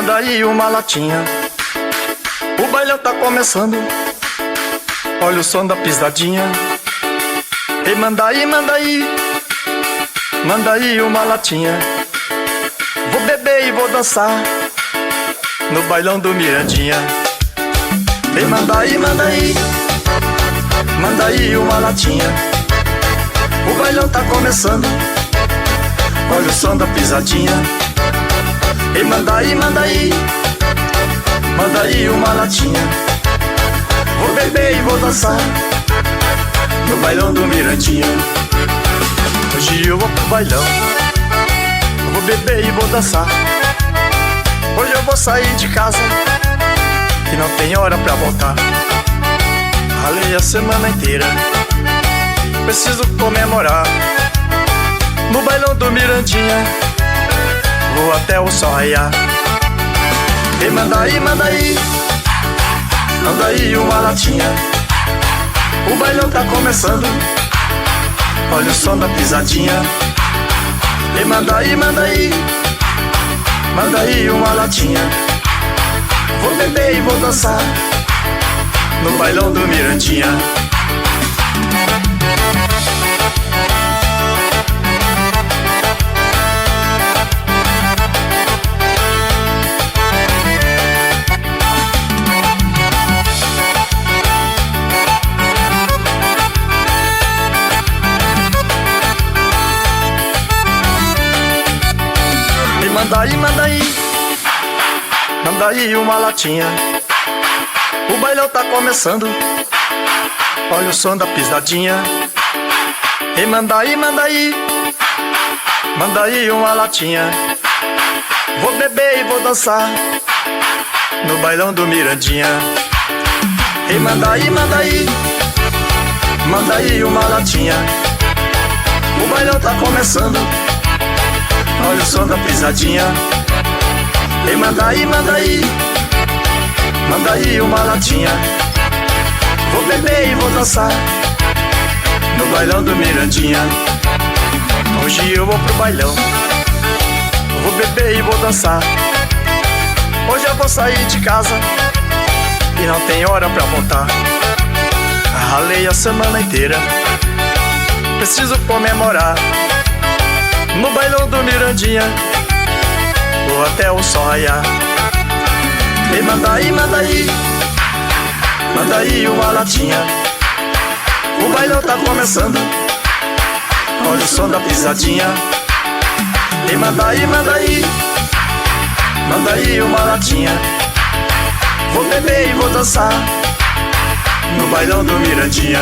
manda aí uma latinha. O bailão tá começando. Olha o som da pisadinha. Ei, manda aí, manda aí. Manda aí uma latinha. Vou beber e vou dançar no bailão do Mirandinha. Ei, manda aí, manda aí. Manda aí uma latinha. O bailão tá começando. Olha o som da pisadinha. Ei, manda aí, manda aí. Manda aí uma latinha. Vou beber e vou dançar no bailão do Mirandinha. Hoje eu vou pro bailão, eu vou beber e vou dançar. Hoje eu vou sair de casa e não tem hora pra voltar. Ralei a semana inteira, preciso comemorar. No bailão do Mirandinha, vou até o sol raiar. E manda aí, manda aí. Manda aí uma latinha. O bailão tá começando. Olha o som da pisadinha. E manda aí, manda aí. Manda aí uma latinha. Vou beber e vou dançar no bailão do Mirandinha. Manda aí, manda aí. Manda aí uma latinha. O bailão tá começando. Olha o som da pisadinha. E manda aí, manda aí. Manda aí uma latinha. Vou beber e vou dançar no bailão do Mirandinha. E manda aí, manda aí. Manda aí uma latinha. O bailão tá começando. Olha o som da pisadinha. E manda aí, manda aí. Manda aí uma latinha. Vou beber e vou dançar no bailão do Mirandinha. Hoje eu vou pro bailão, eu vou beber e vou dançar. Hoje eu vou sair de casa e não tem hora pra voltar. Ralei a semana inteira, preciso comemorar. No bailão do Mirandinha, vou até o sol raiar. E manda aí, manda aí. Manda aí uma latinha. O bailão tá começando. Olha o som da pisadinha. E manda aí, manda aí. Manda aí uma latinha. Vou beber e vou dançar no bailão do Mirandinha.